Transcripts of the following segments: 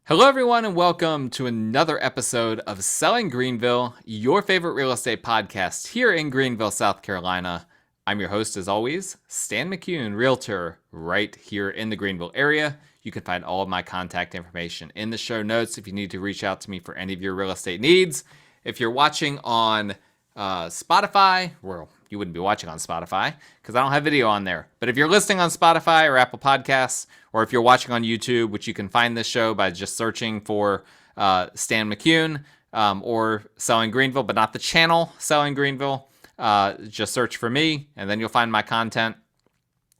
Hello, everyone, and welcome to another episode of Selling Greenville, your favorite real estate podcast here in Greenville, South Carolina. I'm your host, as always, Stan McCune, realtor right here in the Greenville area. You can find all of my contact information in the show notes if you need to reach out to me for any of your real estate needs. If you're watching on Spotify, well, you wouldn't be watching on Spotify because I don't have video on there. But if you're listening on Spotify or Apple Podcasts, or if you're watching on YouTube, which you can find this show by just searching for Stan McCune or Selling Greenville, but not the channel Selling Greenville, just search for me and then you'll find my content.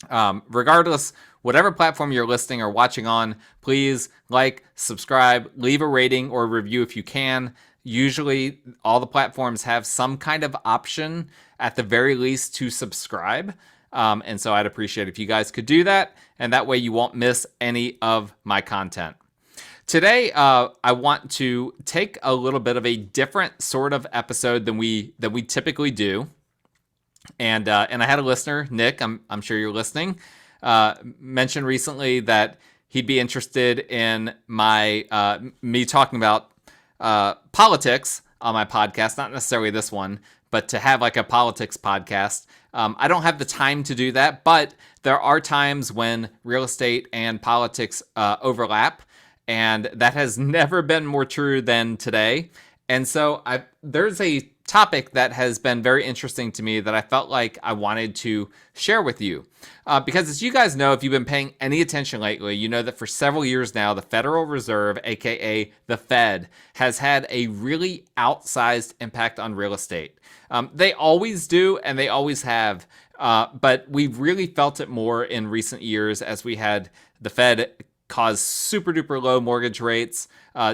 Regardless, whatever platform you're listening or watching on, please like, subscribe, leave a rating or review if you can. Usually all the platforms have some kind of option at the very least to subscribe. And so I'd appreciate if you guys could do that. And that way you won't miss any of my content. Today, I want to take a little bit of a different sort of episode than we typically do. And I had a listener, Nick, I'm sure you're listening, mentioned recently that he'd be interested in my me talking about politics on my podcast, not necessarily this one, but to have like a politics podcast. I don't have the time to do that, but there are times when real estate and politics overlap, and that has never been more true than today. And so there's a topic that has been very interesting to me that I felt like I wanted to share with you. Because as you guys know, if you've been paying any attention lately, you know that for several years now, the Federal Reserve, aka the Fed, has had a really outsized impact on real estate. They always do, and they always have. But we really felt it more in recent years as we had the Fed cause super duper low mortgage rates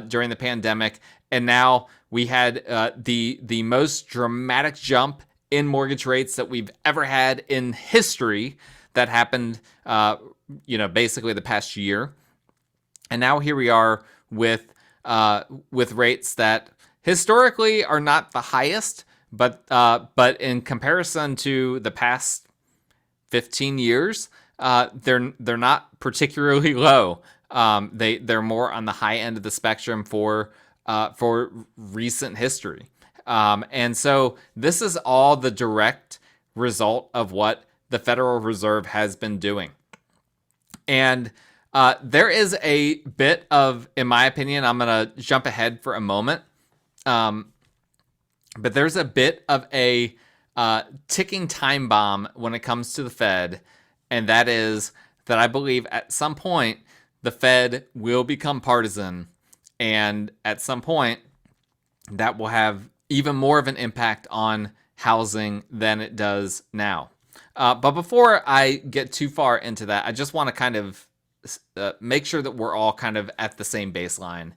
during the pandemic. And now we had the most dramatic jump in mortgage rates that we've ever had in history that happened, basically the past year. And now here we are with rates that historically are not the highest, but in comparison to the past 15 years, they're not particularly low. They're more on the high end of the spectrum for recent history. And so this is all the direct result of what the Federal Reserve has been doing. And there is a bit of, in my opinion, I'm going to jump ahead for a moment, but there's a bit of a ticking time bomb when it comes to the Fed, and that is that I believe at some point the Fed will become partisan, and at some point that will have even more of an impact on housing than it does now. But before I get too far into that, I just want to kind of make sure that we're all kind of at the same baseline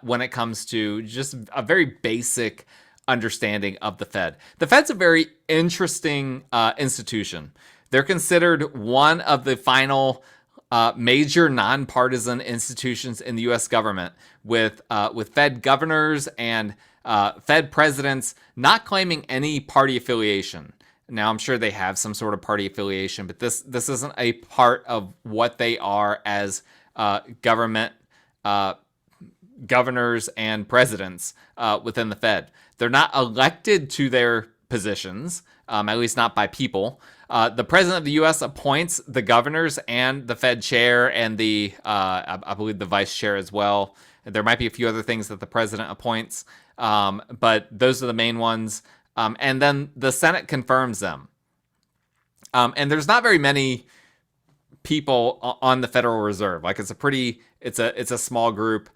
when it comes to just a very basic understanding of the Fed. The Fed's a very interesting institution. They're considered one of the final major nonpartisan institutions in the U.S. government, with Fed governors and Fed presidents not claiming any party affiliation. Now, I'm sure they have some sort of party affiliation, but this isn't a part of what they are as government governors and presidents within the Fed. They're not elected to their positions, at least not by people. The president of the U.S. appoints the governors and the Fed chair and I believe the vice chair as well. There might be a few other things that the president appoints, but those are the main ones. And then the Senate confirms them. And there's not very many people on the Federal Reserve. Like it's a small group.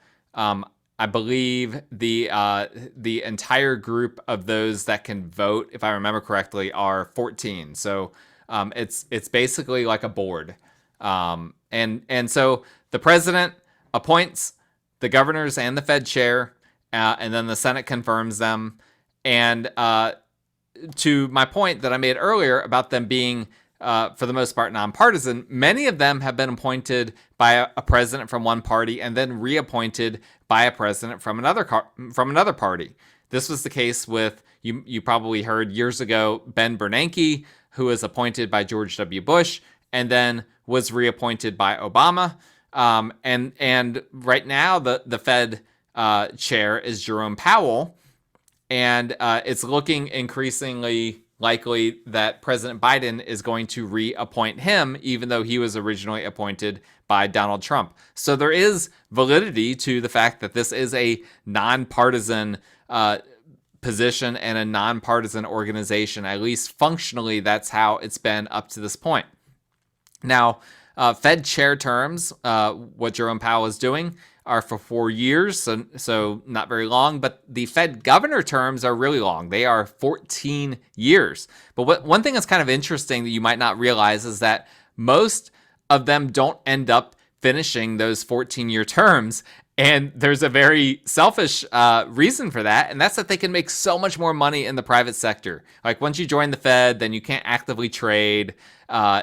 I believe the entire group of those that can vote, if I remember correctly, are 14. So it's basically like a board. And so the president appoints the governors and the Fed chair, and then the Senate confirms them. And to my point that I made earlier about them being, for the most part, nonpartisan, many of them have been appointed by a president from one party and then reappointed by a president from another party. This was the case with, you probably heard years ago, Ben Bernanke, who was appointed by George W. Bush and then was reappointed by Obama. And right now the Fed chair is Jerome Powell, and it's looking increasingly likely that President Biden is going to reappoint him, even though he was originally appointed by Donald Trump. So there is validity to the fact that this is a nonpartisan position and a nonpartisan organization. At least functionally, that's how it's been up to this point. Now, Fed chair terms, what Jerome Powell is doing, are for 4 years, so not very long, but the Fed governor terms are really long. They are 14 years. But one thing that's kind of interesting that you might not realize is that most of them don't end up finishing those 14-year terms. And there's a very selfish reason for that, and that's that they can make so much more money in the private sector. Like once you join the Fed, then you can't actively trade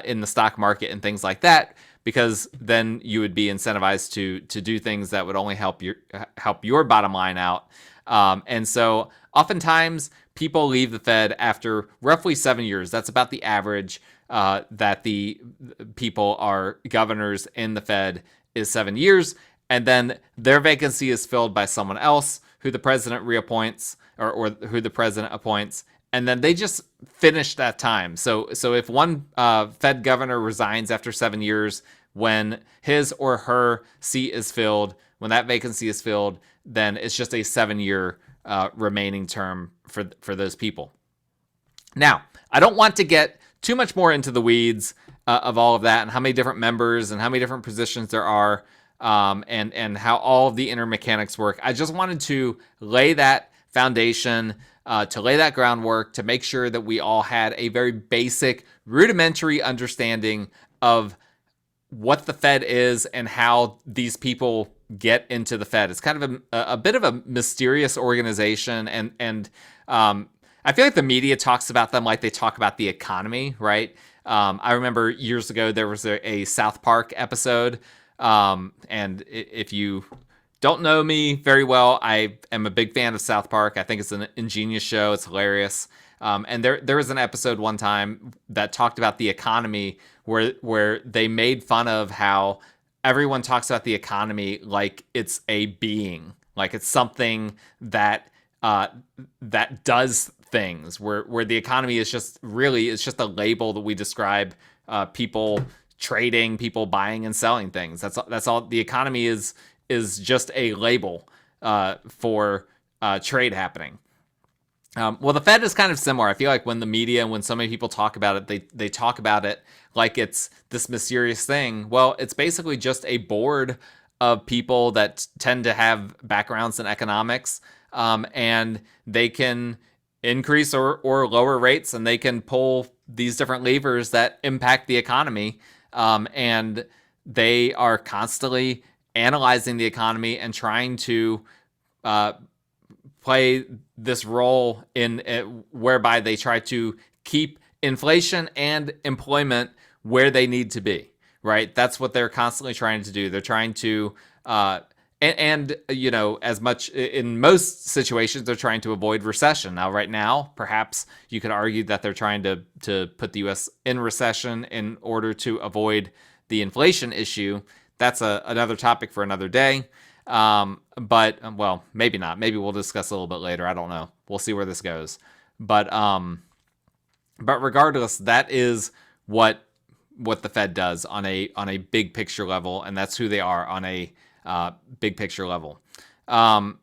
in the stock market and things like that, because then you would be incentivized to do things that would only help your bottom line out. And so oftentimes people leave the Fed after roughly 7 years. That's about the average that the people are governors in the Fed is 7 years. And then their vacancy is filled by someone else who the president reappoints or who the president appoints. And then they just finish that time. So if one Fed governor resigns after 7 years, when his or her seat is filled, when that vacancy is filled, then it's just a 7-year remaining term for those people. Now, I don't want to get too much more into the weeds of all of that and how many different members and how many different positions there are. And how all of the inner mechanics work. I just wanted to lay that foundation, to lay that groundwork, to make sure that we all had a very basic, rudimentary understanding of what the Fed is and how these people get into the Fed. It's kind of a bit of a mysterious organization, and I feel like the media talks about them like they talk about the economy, right? I remember years ago there was a South Park episode. And if you don't know me very well, I am a big fan of South Park. I think it's an ingenious show. It's hilarious. And there was an episode one time that talked about the economy where they made fun of how everyone talks about the economy like it's a being, like it's something that does things, where the economy is just really, it's just a label that we describe people trading, people buying and selling things. That's all. The economy is just a label for trade happening. Well, the Fed is kind of similar. I feel like when the media and when so many people talk about it, they talk about it like it's this mysterious thing. Well, it's basically just a board of people that tend to have backgrounds in economics, and they can increase or lower rates, and they can pull these different levers that impact the economy. And they are constantly analyzing the economy and trying to play this role in whereby they try to keep inflation and employment where they need to be, right? That's what they're constantly trying to do. They're trying to, and you know, as much in most situations, they're trying to avoid recession. Now, right now, perhaps you could argue that they're trying to put the U.S. in recession in order to avoid the inflation issue. That's another topic for another day. But well, maybe not. Maybe we'll discuss a little bit later. I don't know. We'll see where this goes. But regardless, that is what the Fed does on a big picture level, and that's who they are on a big picture level. Bottom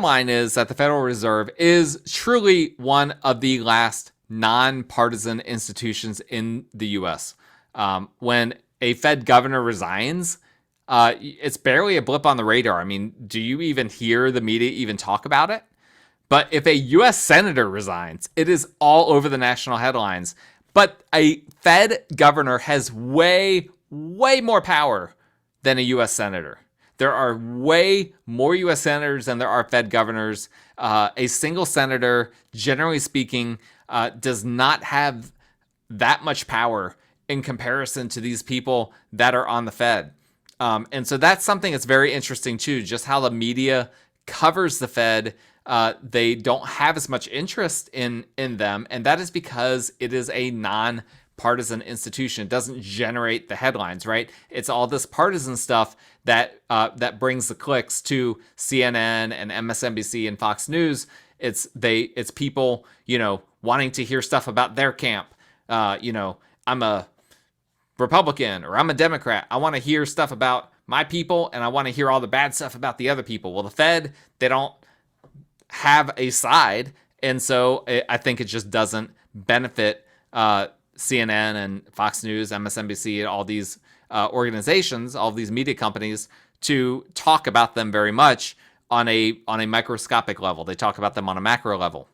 line is that the Federal Reserve is truly one of the last nonpartisan institutions in the U.S. When a Fed governor resigns, it's barely a blip on the radar. I mean, do you even hear the media even talk about it? But if a U.S. senator resigns, it is all over the national headlines. But a Fed governor has way, way more power than a U.S. senator. There are way more U.S. senators than there are Fed governors. A single senator, generally speaking, does not have that much power in comparison to these people that are on the Fed. And so that's something that's very interesting too, just how the media covers the Fed. They don't have as much interest in them, and that is because it is a non partisan institution. It doesn't generate the headlines, right? It's all this partisan stuff that brings the clicks to CNN and MSNBC and Fox News. It's people, wanting to hear stuff about their camp. I'm a Republican or I'm a Democrat. I want to hear stuff about my people, and I want to hear all the bad stuff about the other people. Well, the Fed, they don't have a side, and so I think it just doesn't benefit CNN and Fox News, MSNBC, and all these organizations, all these media companies, to talk about them very much on a microscopic level. They talk about them on a macro level.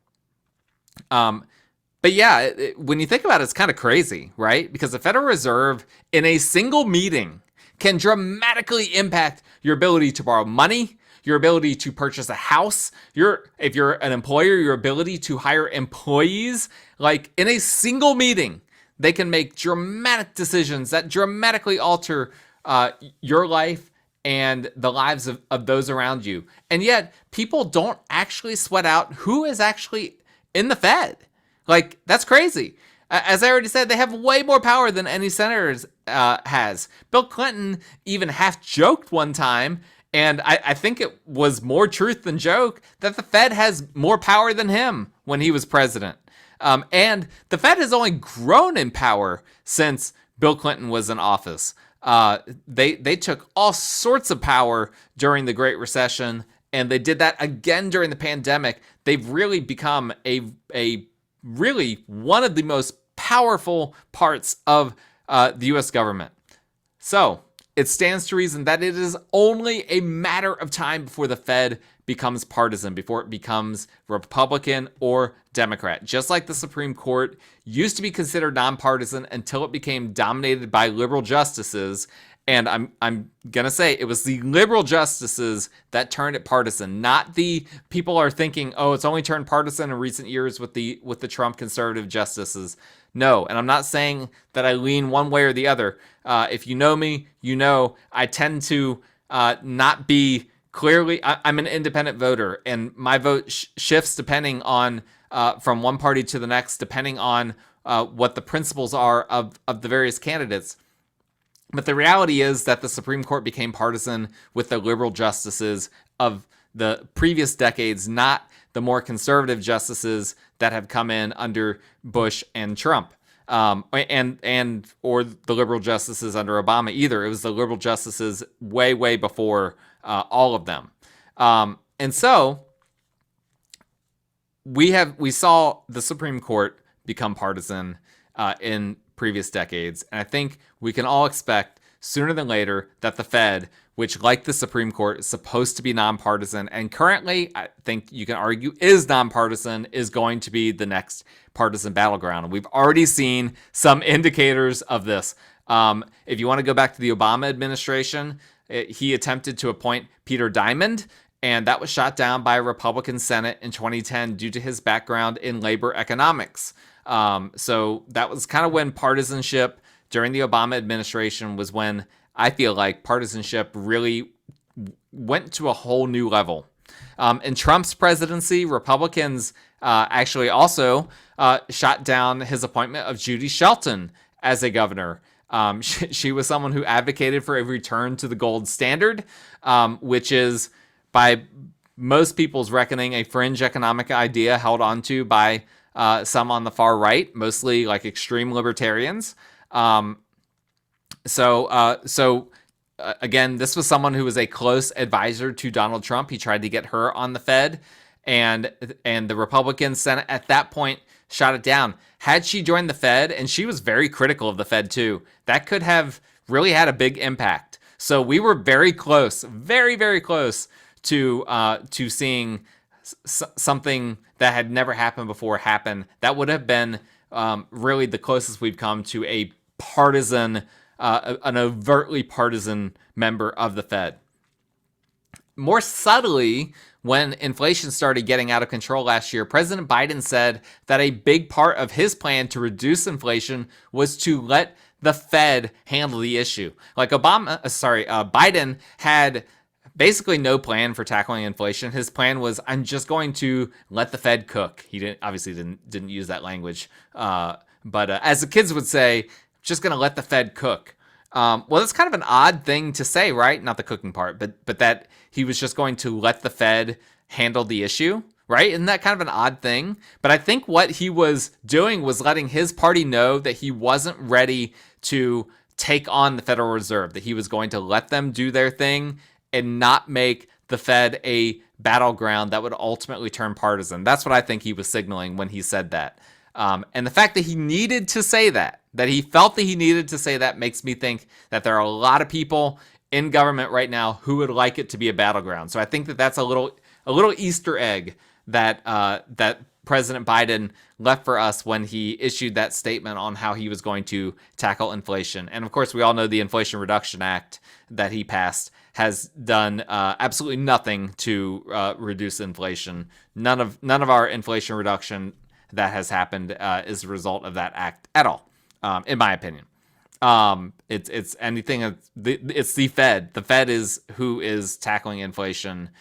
But yeah, when you think about it, it's kind of crazy, right? Because the Federal Reserve in a single meeting can dramatically impact your ability to borrow money, your ability to purchase a house, if you're an employer, your ability to hire employees. Like, in a single meeting, they can make dramatic decisions that dramatically alter your life and the lives of those around you. And yet, people don't actually sweat out who is actually in the Fed. Like, that's crazy. As I already said, they have way more power than any senator has. Bill Clinton even half joked one time, and I think it was more truth than joke, that the Fed has more power than him when he was president. And the Fed has only grown in power since Bill Clinton was in office. They took all sorts of power during the Great Recession, and they did that again during the pandemic. They've really become a really one of the most powerful parts of the U.S. government. So it stands to reason that it is only a matter of time before the Fed becomes partisan, before it becomes Republican or Democrat. Just like the Supreme Court used to be considered nonpartisan until it became dominated by liberal justices. And I'm gonna say it was the liberal justices that turned it partisan, not the people are thinking, oh, it's only turned partisan in recent years with the Trump conservative justices. No, and I'm not saying that I lean one way or the other. If you know me, you know I tend to not be clearly. I'm an independent voter, and my vote shifts depending on from one party to the next, depending on what the principles are of the various candidates. But the reality is that the Supreme Court became partisan with the liberal justices of the previous decades, not the more conservative justices that have come in under Bush and Trump, or the liberal justices under Obama either. It was the liberal justices way before all of them. And so we saw the Supreme Court become partisan in previous decades. And I think we can all expect sooner than later that the Fed, which like the Supreme Court is supposed to be nonpartisan, and currently I think you can argue is nonpartisan, is going to be the next partisan battleground. And we've already seen some indicators of this. If you want to go back to the Obama administration, he attempted to appoint Peter Diamond, and that was shot down by a Republican Senate in 2010 due to his background in labor economics. So that was kind of when partisanship during the Obama administration was when I feel like partisanship really went to a whole new level. In Trump's presidency, Republicans actually also shot down his appointment of Judy Shelton as a governor. She was someone who advocated for a return to the gold standard, which is, by most people's reckoning, a fringe economic idea held onto by some on the far right, mostly like extreme libertarians. Again, this was someone who was a close advisor to Donald Trump. He tried to get her on the Fed, and the Republican Senate at that point shot it down. Had she joined the Fed, and she was very critical of the Fed too, that could have really had a big impact. So we were very close, very close to seeing something that had never happened before happen. That would have been really the closest we've come to a partisan, an overtly partisan member of the Fed. More subtly, when inflation started getting out of control last year, President Biden said that a big part of his plan to reduce inflation was to let the Fed handle the issue. Like Biden had basically no plan for tackling inflation. His plan was, I'm just going to let the Fed cook. He didn't use that language, But as the kids would say, just going to let the Fed cook. Well, that's kind of an odd thing to say, right? Not the cooking part, but that he was just going to let the Fed handle the issue, right? Isn't that kind of an odd thing? But I think what he was doing was letting his party know that he wasn't ready to take on the Federal Reserve, that he was going to let them do their thing and not make the Fed a battleground that would ultimately turn partisan. That's what I think he was signaling when he said that. And the fact that he needed to say that he felt that he needed to say that, makes me think that there are a lot of people in government right now who would like it to be a battleground. So I think that that's a little Easter egg that that President Biden left for us when he issued that statement on how he was going to tackle inflation. And of course, we all know the Inflation Reduction Act that he passed has done absolutely nothing to reduce inflation. None of our inflation reduction that has happened is a result of that act at all, in my opinion. It's anything. It's the Fed. The Fed is who is tackling inflation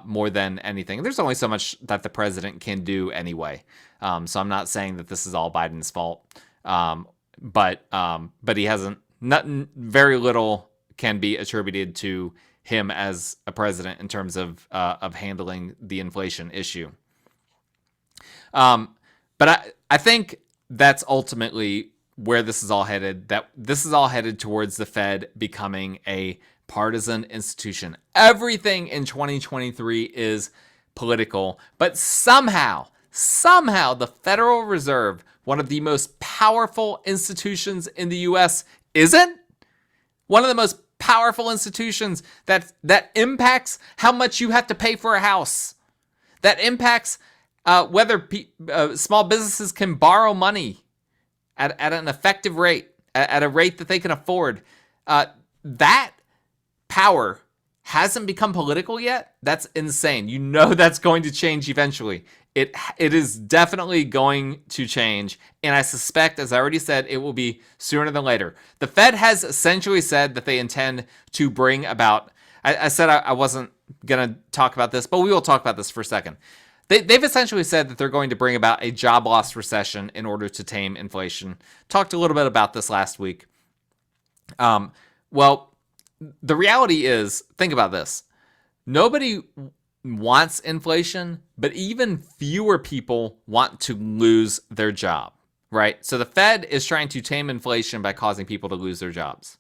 more than anything. There's only so much that the president can do anyway. So I'm not saying that this is all Biden's fault. But he hasn't. Very little can be attributed to him as a president in terms of handling the inflation issue. But I think that's ultimately where this is all headed, that this is all headed towards the Fed becoming a partisan institution. Everything in 2023 is political, but somehow the Federal Reserve, one of the most powerful institutions in the U.S., isn't. One of the most powerful institutions that impacts how much you have to pay for a house, that impacts whether small businesses can borrow money at an effective rate, at a rate that they can afford. That power hasn't become political yet. That's insane. You know that's going to change eventually. It is definitely going to change. And I suspect, as I already said, it will be sooner than later. The Fed has essentially said that they intend to bring about, I said I wasn't going to talk about this, but we will talk about this for a second. They've essentially said that they're going to bring about a job loss recession in order to tame inflation. Talked a little bit about this last week. Well, the reality is, think about this. Nobody wants inflation, but even fewer people want to lose their job, right? So the Fed is trying to tame inflation by causing people to lose their jobs.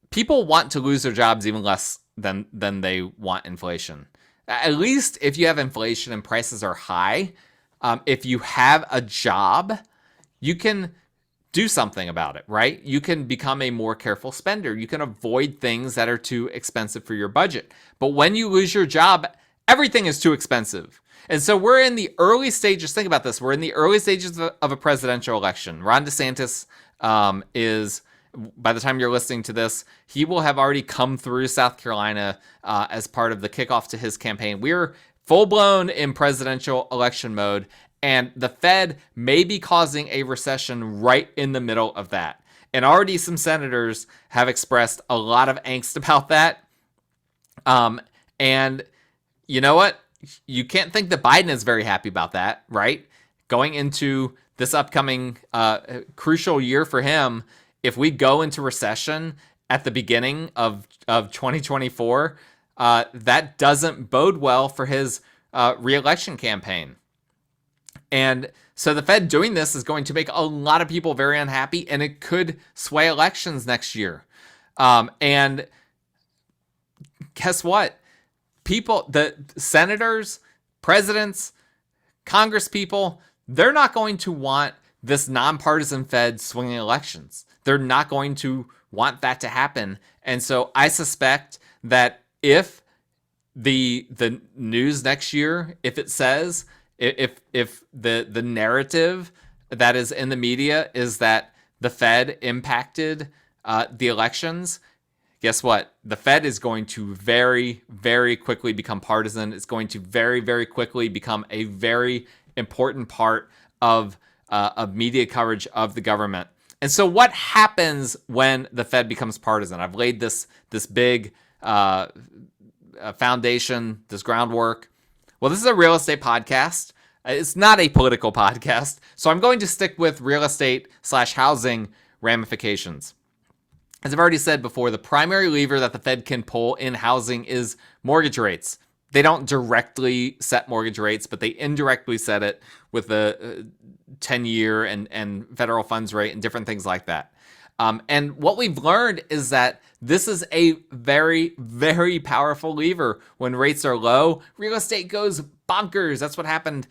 People want to lose their jobs even less than they want inflation. At least if you have inflation and prices are high, if you have a job, you can do something about it, right? You can become a more careful spender. You can avoid things that are too expensive for your budget. But when you lose your job, everything is too expensive. And so we're in the early stages. Think about this. We're in the early stages of a presidential election. Ron DeSantis is, by the time you're listening to this, he will have already come through South Carolina as part of the kickoff to his campaign. We're full-blown in presidential election mode, and the Fed may be causing a recession right in the middle of that. And already some senators have expressed a lot of angst about that. And you know what? You can't think that Biden is very happy about that, right? Going into this upcoming crucial year for him, if we go into recession at the beginning of 2024, that doesn't bode well for his re-election campaign. And so the Fed doing this is going to make a lot of people very unhappy, and it could sway elections next year. And guess what? The senators, presidents, Congress people, they're not going to want this nonpartisan Fed swinging elections. They're not going to want that to happen. And so I suspect that if the news next year, if it says, if the narrative that is in the media is that the Fed impacted the elections, guess what? The Fed is going to very, very quickly become partisan. It's going to very, very quickly become a very important part of media coverage of the government. And so what happens when the Fed becomes partisan? I've laid this big foundation, this groundwork. Well, this is a real estate podcast. It's not a political podcast, so I'm going to stick with real estate/housing ramifications. As I've already said before, the primary lever that the Fed can pull in housing is mortgage rates. They don't directly set mortgage rates, but they indirectly set it with the 10-year and federal funds rate and different things like that. And what we've learned is that this is a very, very powerful lever. When rates are low, real estate goes bonkers. That's what happened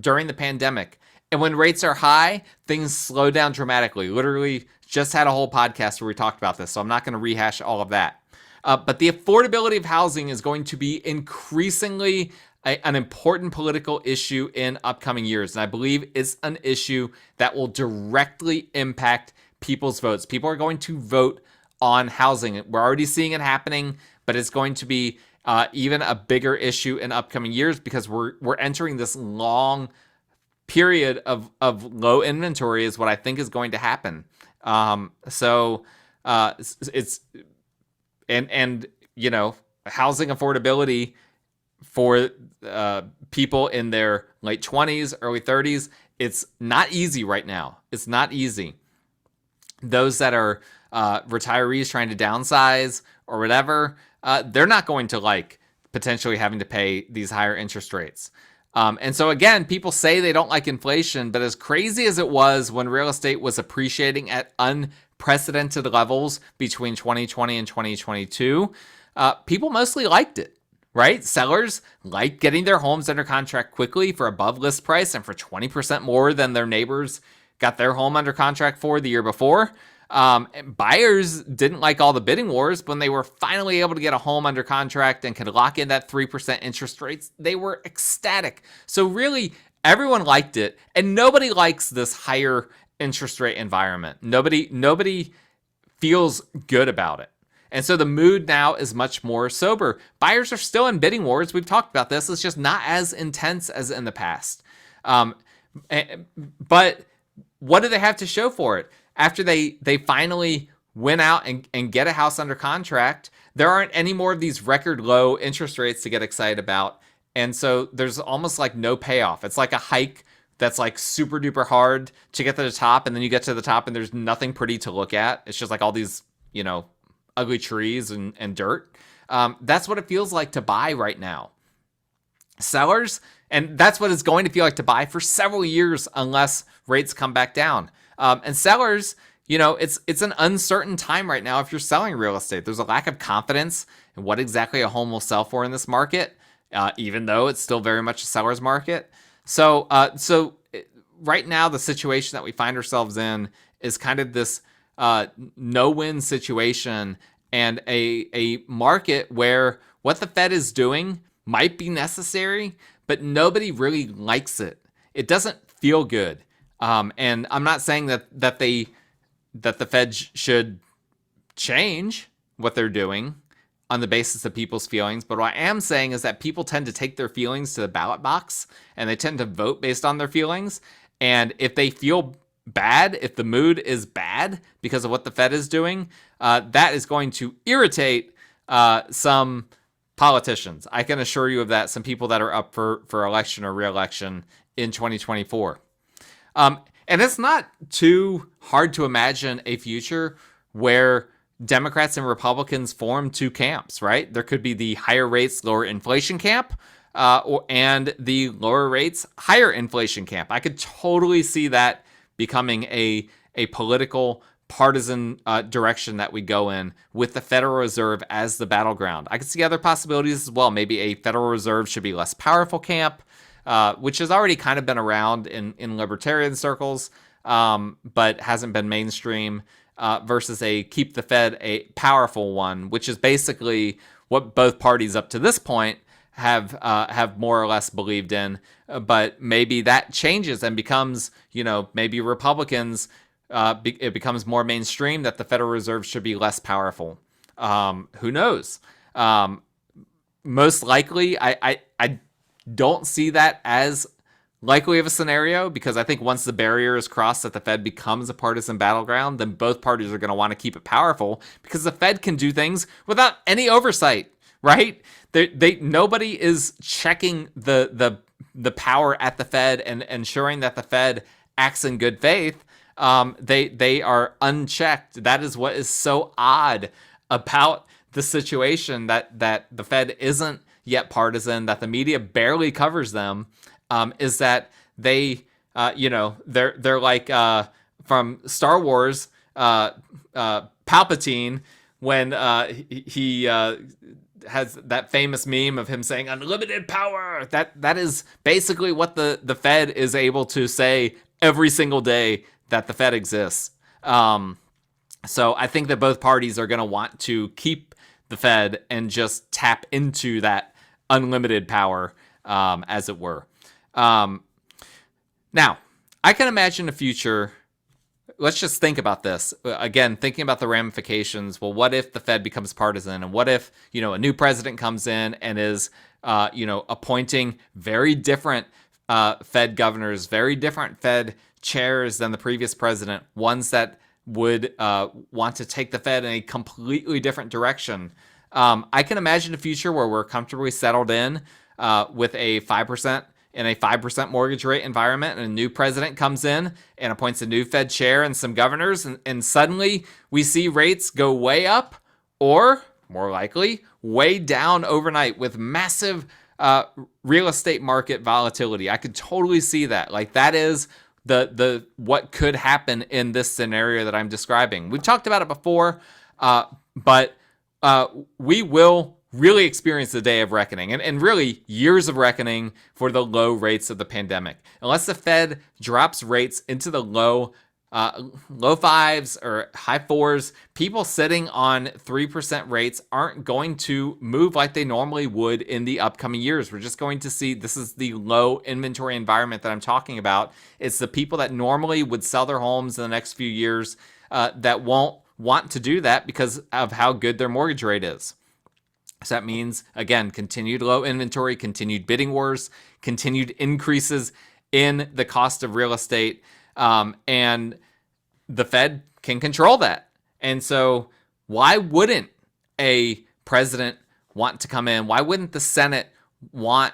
during the pandemic. And when rates are high, things slow down dramatically. Literally just had a whole podcast where we talked about this, so I'm not going to rehash all of that. But the affordability of housing is going to be increasingly an important political issue in upcoming years. And I believe it's an issue that will directly impact people's votes. People are going to vote on housing. We're already seeing it happening, but it's going to be even a bigger issue in upcoming years because we're entering this long period of low inventory is what I think is going to happen. It's you know, housing affordability for people in their late 20s, early 30s, it's not easy right now. It's not easy. Those that are retirees trying to downsize or whatever, they're not going to like potentially having to pay these higher interest rates. And so again, people say they don't like inflation, but as crazy as it was when real estate was appreciating at unprecedented levels between 2020 and 2022, people mostly liked it, right? Sellers liked getting their homes under contract quickly for above list price and for 20% more than their neighbors got their home under contract for the year before. Buyers didn't like all the bidding wars. When they were finally able to get a home under contract and could lock in that 3% interest rates, they were ecstatic. So really, everyone liked it, and nobody likes this higher interest rate environment. Nobody feels good about it. And so the mood now is much more sober. Buyers are still in bidding wars. We've talked about this. It's just not as intense as in the past. But what do they have to show for it? After they finally went out and get a house under contract, there aren't any more of these record low interest rates to get excited about. And so there's almost like no payoff. It's like a hike that's like super duper hard to get to the top. And then you get to the top and there's nothing pretty to look at. It's just like all these, you know, ugly trees and dirt. That's what it feels like to buy right now. Sellers, and that's what it's going to feel like to buy for several years unless rates come back down. And sellers, you know, it's an uncertain time right now if you're selling real estate. There's a lack of confidence in what exactly a home will sell for in this market, even though it's still very much a seller's market. So right now, the situation that we find ourselves in is kind of this no-win situation and a market where what the Fed is doing might be necessary, but nobody really likes it. It doesn't feel good. And I'm not saying that the Fed should change what they're doing on the basis of people's feelings. But what I am saying is that people tend to take their feelings to the ballot box and they tend to vote based on their feelings. And if they feel bad, if the mood is bad because of what the Fed is doing, that is going to irritate some politicians. I can assure you of that. Some people that are up for election or re-election in 2024. And it's not too hard to imagine a future where Democrats and Republicans form two camps, right? There could be the higher rates, lower inflation camp, and the lower rates, higher inflation camp. I could totally see that becoming a political partisan direction that we go in with the Federal Reserve as the battleground. I could see other possibilities as well. Maybe a Federal Reserve should be less powerful camp, which has already kind of been around in libertarian circles, but hasn't been mainstream, versus a keep the Fed a powerful one, which is basically what both parties up to this point have more or less believed in. But maybe that changes and becomes, you know, maybe Republicans, it becomes more mainstream that the Federal Reserve should be less powerful. Who knows? Most likely, I don't see that as likely of a scenario, because I think once the barrier is crossed that the Fed becomes a partisan battleground, then both parties are going to want to keep it powerful because the Fed can do things without any oversight, right? Nobody is checking the the power at the Fed and ensuring that the Fed acts in good faith, they are unchecked. That is what is so odd about the situation, that the Fed isn't yet partisan, that the media barely covers them, is that they, they're like from Star Wars, Palpatine, when he has that famous meme of him saying unlimited power. That is basically what the Fed is able to say every single day that the Fed exists. So I think that both parties are going to want to keep the Fed and just tap into that unlimited power, as it were. Now, I can imagine a future. Let's just think about this. Again, thinking about the ramifications. Well, what if the Fed becomes partisan? And what if, a new president comes in and is, appointing very different Fed governors, very different Fed chairs than the previous president, ones that would want to take the Fed in a completely different direction. I can imagine a future where we're comfortably settled in with a 5% in a 5% mortgage rate environment, and a new president comes in and appoints a new Fed chair and some governors, and suddenly we see rates go way up, or more likely way down overnight with massive real estate market volatility. I could totally see that. Like, that is the what could happen in this scenario that I'm describing. We've talked about it before, but we will really experience the day of reckoning, and really years of reckoning for the low rates of the pandemic. Unless the Fed drops rates into the low fives or high fours, people sitting on 3% rates aren't going to move like they normally would in the upcoming years. We're just going to see, this is the low inventory environment that I'm talking about. It's the people that normally would sell their homes in the next few years that won't want to do that because of how good their mortgage rate is. So that means, again, continued low inventory, continued bidding wars, continued increases in the cost of real estate, and the Fed can control that. And so why wouldn't a president want to come in? Why wouldn't the Senate want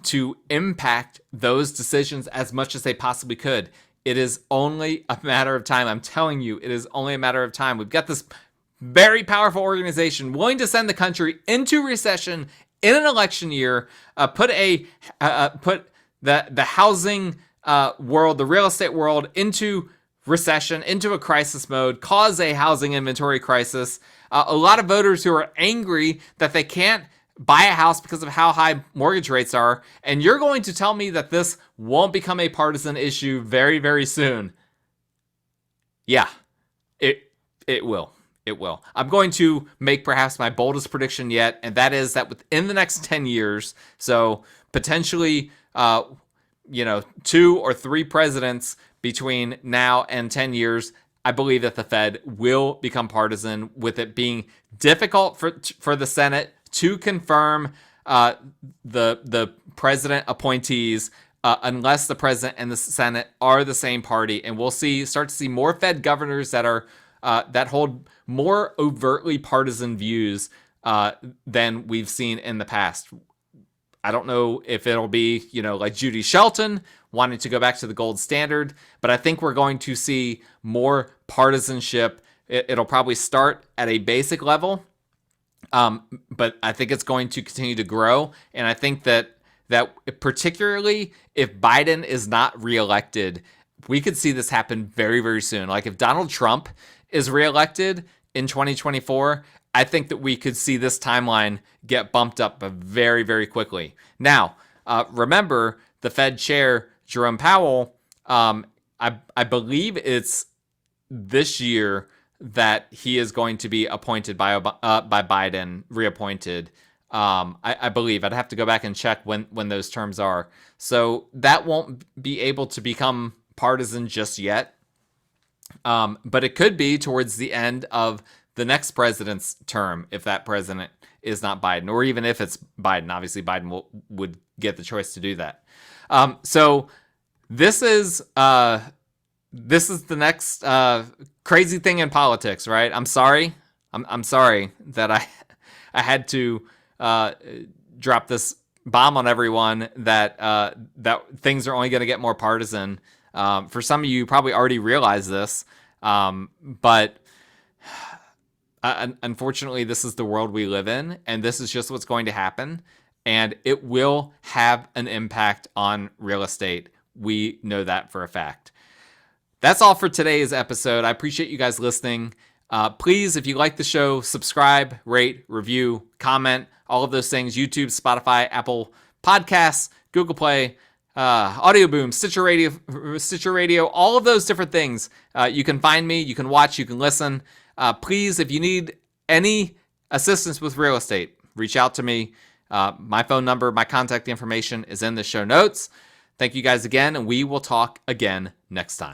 to impact those decisions as much as they possibly could? It is only a matter of time. I'm telling you, it is only a matter of time. We've got this very powerful organization willing to send the country into recession in an election year, put the housing world, the real estate world, into recession, into a crisis mode, cause a housing inventory crisis. A lot of voters who are angry that they can't buy a house because of how high mortgage rates are. And you're going to tell me that this won't become a partisan issue very, very soon. Yeah, it will. It will. I'm going to make perhaps my boldest prediction yet, and that is that within the next 10 years, so potentially, 2 or 3 presidents between now and 10 years, I believe that the Fed will become partisan, with it being difficult for the Senate to confirm the president appointees unless the president and the Senate are the same party. And we'll start to see more Fed governors that are that hold more overtly partisan views than we've seen in the past. I don't know if it'll be, like Judy Shelton wanting to go back to the gold standard, but I think we're going to see more partisanship. It'll probably start at a basic level, but I think it's going to continue to grow. And I think that particularly if Biden is not reelected, we could see this happen very, very soon. Like if Donald Trump is reelected in 2024, I think that we could see this timeline get bumped up very, very quickly. Now, remember the Fed chair, Jerome Powell, I believe it's this year that he is going to be appointed by Biden, reappointed. I believe. I'd have to go back and check when those terms are. So that won't be able to become partisan just yet. But it could be towards the end of the next president's term if that president is not Biden, or even if it's Biden. Obviously, Biden would get the choice to do that. So this is the next crazy thing in politics, right? I'm sorry. I'm sorry that I had to drop this bomb on everyone that that things are only going to get more partisan. For some of you probably already realize this, but unfortunately, this is the world we live in, and this is just what's going to happen, and it will have an impact on real estate. We know that for a fact. That's all for today's episode. I appreciate you guys listening. Please, if you like the show, subscribe, rate, review, comment, all of those things. YouTube, Spotify, Apple Podcasts, Google Play, Audio Boom, Stitcher Radio, all of those different things. You can find me, you can watch, you can listen. Please, if you need any assistance with real estate, reach out to me. My phone number, my contact information is in the show notes. Thank you guys again, and we will talk again next time.